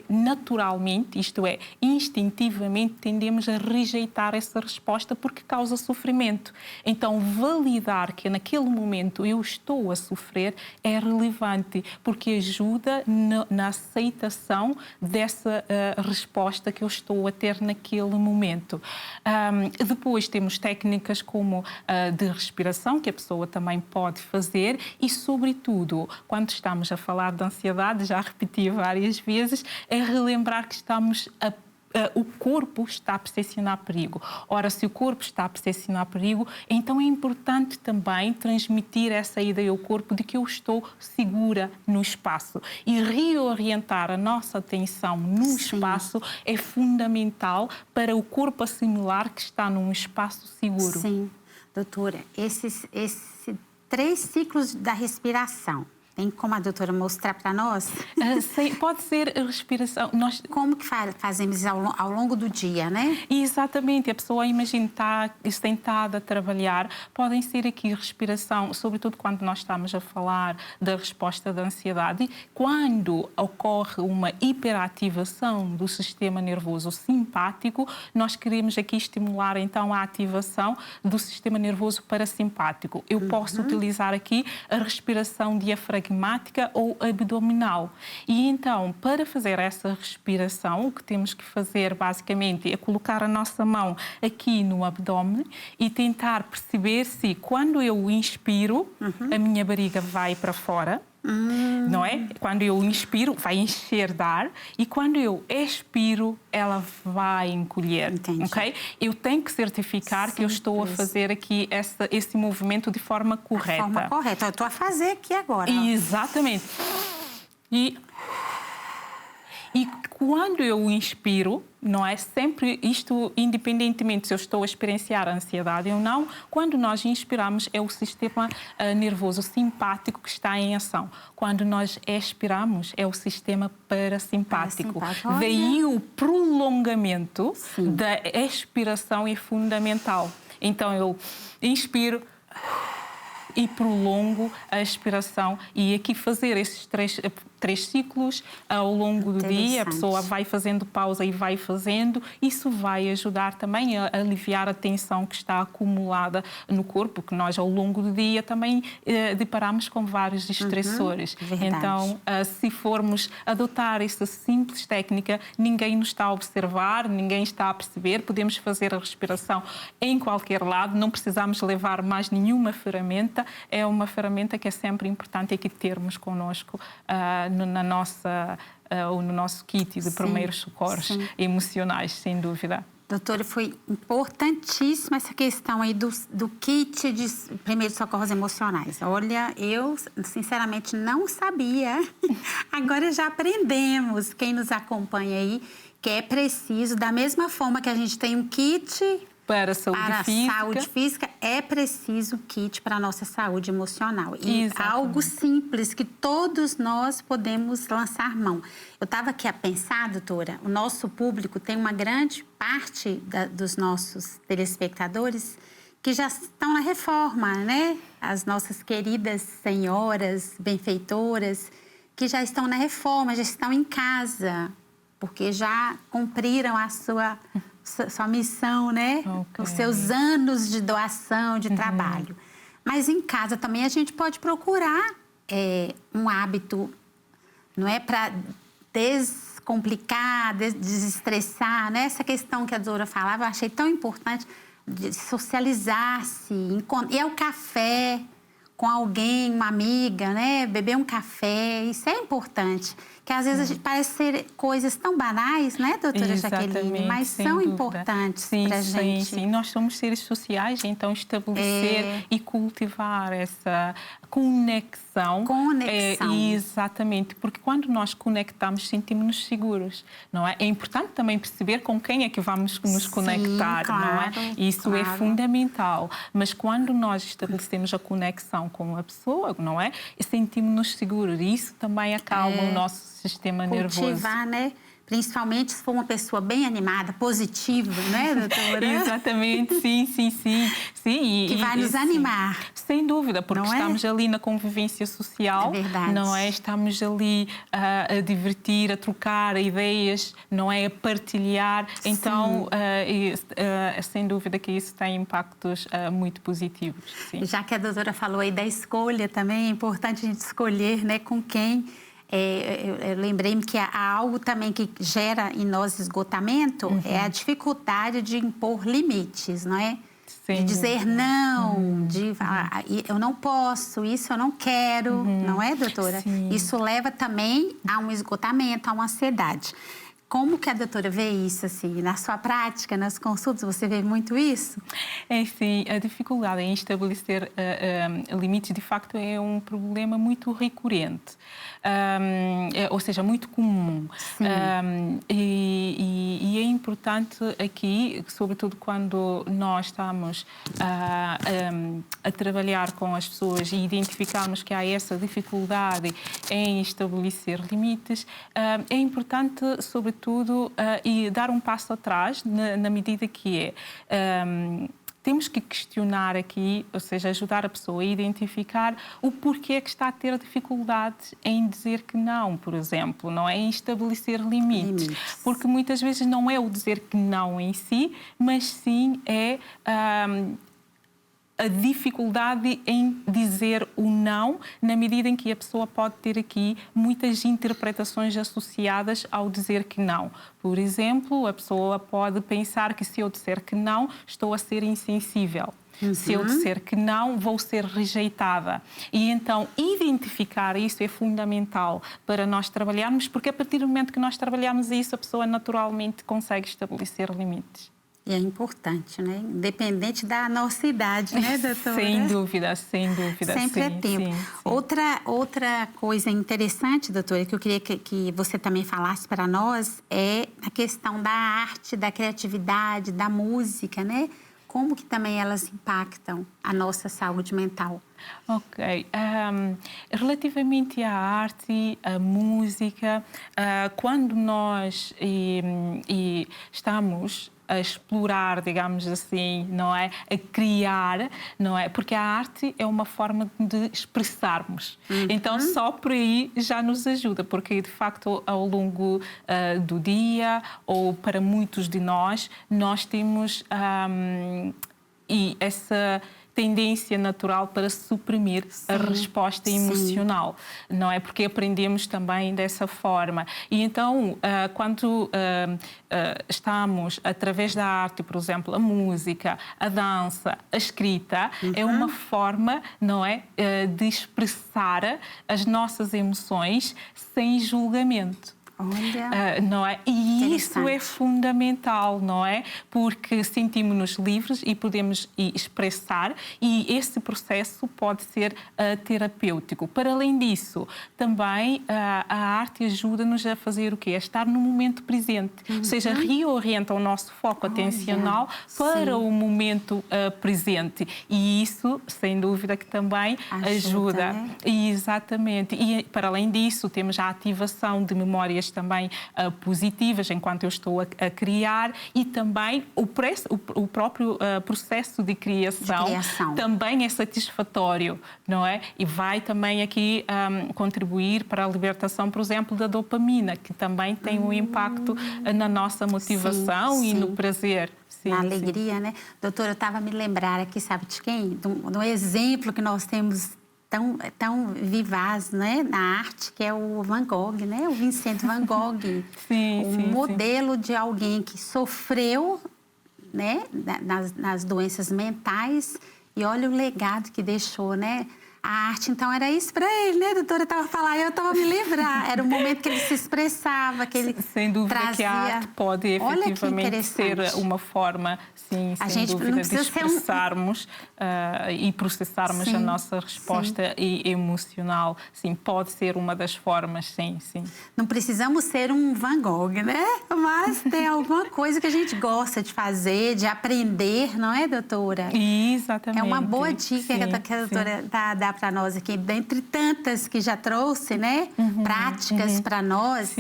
naturalmente, isto é, instintivamente, tendemos a rejeitar essa resposta porque causa sofrimento. Então, validar que naquele momento eu estou a sofrer é relevante, porque ajuda na aceitação dessa resposta que eu estou a ter naquele momento. Depois temos técnicas como de respiração, que a pessoa também pode fazer e, sobretudo, quando estamos a falar de ansiedade, já repeti várias vezes, é relembrar que o corpo está a percepcionar perigo. Ora, se o corpo está a percepcionar perigo, então é importante também transmitir essa ideia ao corpo de que eu estou segura no espaço. E reorientar a nossa atenção no espaço é fundamental para o corpo assimilar que está num espaço seguro. Sim, doutora, esses 3 ciclos da respiração, Tem como a doutora mostrar para nós? Pode ser a respiração. Como que fazemos ao longo do dia, né? Exatamente. A pessoa, imagina, está sentada a trabalhar. Podem ser aqui respiração, sobretudo quando nós estamos a falar da resposta da ansiedade. Quando ocorre uma hiperativação do sistema nervoso simpático, nós queremos aqui estimular, então, a ativação do sistema nervoso parasimpático. Eu posso utilizar aqui a respiração diafragmática ou abdominal. E então, para fazer essa respiração, o que temos que fazer basicamente é colocar a nossa mão aqui no abdômen e tentar perceber se quando eu inspiro, a minha barriga vai para fora. Não é? Quando eu inspiro, vai encher de ar, e quando eu expiro, ela vai encolher. Entendi. Ok? Eu tenho que certificar que eu estou a fazer aqui esse movimento de forma correta. De forma correta. Eu estou a fazer aqui agora. Exatamente. E quando eu inspiro, não é sempre isto, independentemente se eu estou a experienciar a ansiedade ou não, quando nós inspiramos é o sistema nervoso simpático que está em ação. Quando nós expiramos é o sistema parasimpático. Daí o prolongamento da expiração é fundamental. Então eu inspiro e prolongo a expiração, e aqui fazer esses três ciclos ao longo do dia, a pessoa vai fazendo pausa e vai fazendo. Isso vai ajudar também a aliviar a tensão que está acumulada no corpo, que nós ao longo do dia também deparamos com vários estressores. Então, se formos adotar essa simples técnica, ninguém nos está a observar, ninguém está a perceber, podemos fazer a respiração em qualquer lado, não precisamos levar mais nenhuma ferramenta. É uma ferramenta que é sempre importante aqui termos connosco no nosso kit de primeiros socorros emocionais, sem dúvida. Doutora, foi importantíssima essa questão aí do kit de primeiros socorros emocionais. Olha, eu sinceramente não sabia. Agora já aprendemos. Quem nos acompanha aí, que é preciso, da mesma forma que a gente tem um kit para a saúde física, é preciso kit para a nossa saúde emocional. E algo simples que todos nós podemos lançar mão. Eu estava aqui a pensar, doutora, o nosso público tem uma grande parte dos nossos telespectadores que já estão na reforma, né? As nossas queridas senhoras benfeitoras que já estão na reforma, já estão em casa, porque já cumpriram a sua missão, né? Os seus anos de doação, de trabalho. Mas em casa também a gente pode procurar um hábito, não é? Para descomplicar, desestressar, né? Essa questão que a doutora falava, eu achei tão importante, de socializar-se, e é o café com alguém, uma amiga, né? Beber um café, isso é importante. Que às vezes a gente parece ser coisas tão banais, né, doutora Jaqueline? Mas são importantes para a gente. Sim, nós somos seres sociais, então estabelecer e cultivar essa conexão. Exatamente, porque quando nós conectamos, sentimos-nos seguros, não é? É importante também perceber com quem é que vamos nos conectar, não é? Isso é fundamental. Mas quando nós estabelecemos a conexão com a pessoa, não é? E sentimos-nos seguros, e isso também acalma o nosso sistema nervoso. Cultivar, né? Principalmente se for uma pessoa bem animada, positiva, né, doutora? Exatamente, sim. Que vai nos animar. Sem dúvida, porque estamos ali na convivência social, não é? Estamos ali a divertir, a trocar ideias, não é? A partilhar. Então, sem dúvida que isso tem impactos muito positivos. Sim. Já que a doutora falou aí da escolha também, é importante a gente escolher, né, com quem. Eu lembrei-me que há algo também que gera em nós esgotamento, é a dificuldade de impor limites, não é? De dizer não, de falar, eu não posso, isso eu não quero, não é, doutora? Sim. Isso leva também a um esgotamento, a uma ansiedade. Como que a doutora vê isso, assim, na sua prática, nas consultas, você vê muito isso? É sim, a dificuldade em estabelecer limites, de facto, é um problema muito recorrente, ou seja, muito comum. E é importante aqui, sobretudo quando nós estamos a trabalhar com as pessoas e identificarmos que há essa dificuldade em estabelecer limites, é importante, sobretudo, e dar um passo atrás na medida que temos que questionar aqui, ou seja, ajudar a pessoa a identificar o porquê que está a ter dificuldades em dizer que não, por exemplo, não é? Em estabelecer limites. Porque muitas vezes não é o dizer que não em si, mas sim é a dificuldade em dizer o não, na medida em que a pessoa pode ter aqui muitas interpretações associadas ao dizer que não. Por exemplo, a pessoa pode pensar que se eu disser que não, estou a ser insensível. Se eu disser que não, vou ser rejeitada. E então, identificar isso é fundamental para nós trabalharmos, porque a partir do momento que nós trabalhamos isso, a pessoa naturalmente consegue estabelecer limites. E é importante, né? Independente da nossa idade, né, doutora? Sem dúvida, sem dúvida. Sempre é tempo. Sim. Outra coisa interessante, doutora, que eu queria que você também falasse para nós é a questão da arte, da criatividade, da música, né? Como que também elas impactam a nossa saúde mental? Ok. Relativamente à arte, à música, quando nós estamos a explorar, digamos assim, não é? A criar, não é? Porque a arte é uma forma de expressarmos. Então, só por aí já nos ajuda, porque, de facto, ao longo do dia, ou para muitos de nós temos essa tendência natural para suprimir a resposta emocional, não é? Porque aprendemos também dessa forma. E então, quando estamos, através da arte, por exemplo, a música, a dança, a escrita, é uma forma, não é, de expressar as nossas emoções sem julgamento. Olha, não é? E isso é fundamental, não é? Porque sentimos-nos livres e podemos expressar, e esse processo pode ser terapêutico. Para além disso, também a arte ajuda-nos a fazer o quê? A estar no momento presente, ou seja, reorienta o nosso foco atencional para o momento presente. E isso, sem dúvida, que também ajuda. Né? Exatamente. E, para além disso, temos a ativação de memórias também positivas enquanto eu estou a criar, e também o próprio processo de criação também é satisfatório, não é? E vai também aqui contribuir para a libertação, por exemplo, da dopamina, que também tem um impacto na nossa motivação e no prazer. Na alegria, né? Doutora, eu estava a me lembrar aqui, sabe de quem? De um exemplo que nós temos tão vivaz, né, na arte, que é o Van Gogh, né? O Vincent Van Gogh. Modelo de alguém que sofreu, né, nas doenças mentais, e olha o legado que deixou, né? A arte, então, era isso para ele, né, doutora? Eu estava falando, eu estava a me lembrar. Era o momento que ele se expressava, que ele sem dúvida trazia... que a arte pode efetivamente ser uma forma, sim, sem dúvida, de expressarmos e processarmos a nossa resposta emocional. Sim, pode ser uma das formas, sim. Não precisamos ser um Van Gogh, né? Mas tem alguma coisa que a gente gosta de fazer, de aprender, não é, doutora? Exatamente. É uma boa dica que a doutora dá para nós aqui, dentre tantas que já trouxe, né? Práticas para nós,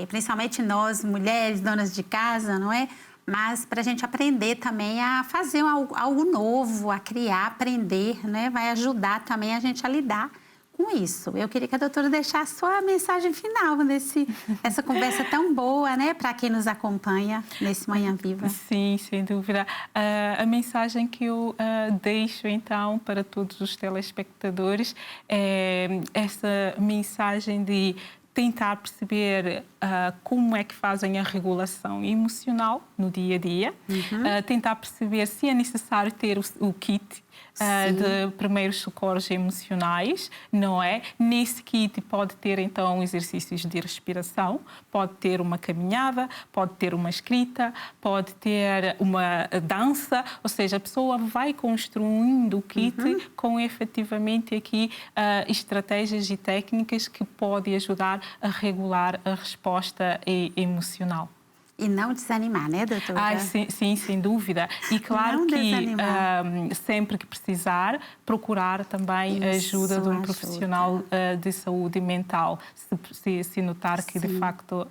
principalmente nós, mulheres, donas de casa, não é? Mas para a gente aprender também a fazer algo novo, a criar, aprender, né? Vai ajudar também a gente a lidar com isso. Eu queria que a doutora deixasse sua mensagem final nessa conversa tão boa, né, para quem nos acompanha nesse Manhã Viva. Sim, sem dúvida. A mensagem que eu deixo, então, para todos os telespectadores é essa mensagem de tentar perceber como é que fazem a regulação emocional no dia a dia, tentar perceber se é necessário ter o kit de primeiros socorros emocionais, não é? Nesse kit pode ter, então, exercícios de respiração, pode ter uma caminhada, pode ter uma escrita, pode ter uma dança, ou seja, a pessoa vai construindo o kit com, efetivamente, aqui estratégias e técnicas que podem ajudar a regular a resposta emocional. E não desanimar, né, doutora? Sim, sem dúvida. E claro que sempre que precisar, procurar também a ajuda de um profissional de saúde mental, se notar que, de facto,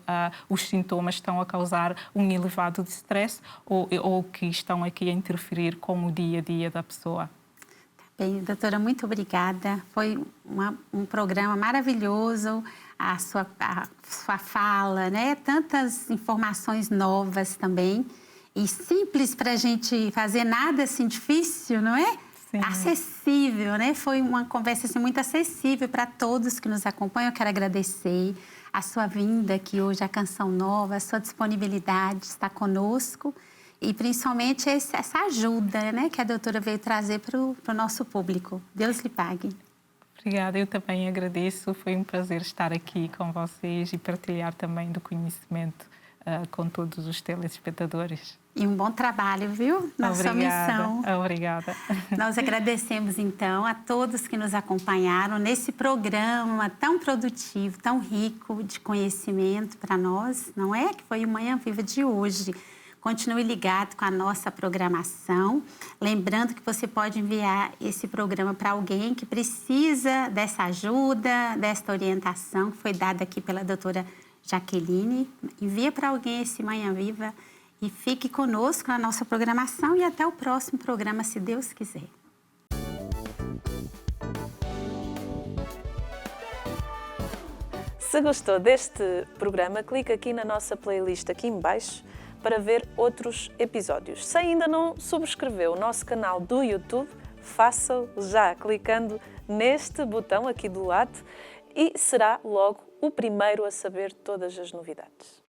os sintomas estão a causar um elevado de stress ou que estão aqui a interferir com o dia a dia da pessoa. Bem, doutora, muito obrigada. Foi um programa maravilhoso. A sua fala, né? Tantas informações novas também. E simples para a gente fazer, nada assim difícil, não é? Sim. Acessível, né? Foi uma conversa assim, muito acessível para todos que nos acompanham. Eu quero agradecer a sua vinda aqui hoje, a Canção Nova, a sua disponibilidade de estar conosco e principalmente essa ajuda, né? Que a doutora veio trazer para o nosso público. Deus lhe pague. Obrigada, eu também agradeço. Foi um prazer estar aqui com vocês e partilhar também do conhecimento com todos os telespectadores. E um bom trabalho, viu? Na sua missão. Obrigada. Nós agradecemos, então, a todos que nos acompanharam nesse programa tão produtivo, tão rico de conhecimento para nós, não é? Que foi o Manhã Viva de hoje. Continue ligado com a nossa programação. Lembrando que você pode enviar esse programa para alguém que precisa dessa ajuda, desta orientação que foi dada aqui pela doutora Jaqueline. Envia para alguém esse Manhã Viva e fique conosco na nossa programação e até o próximo programa, se Deus quiser. Se gostou deste programa, clique aqui na nossa playlist aqui em baixo para ver outros episódios. Se ainda não subscreveu o nosso canal do YouTube, faça-o já clicando neste botão aqui do lado e será logo o primeiro a saber todas as novidades.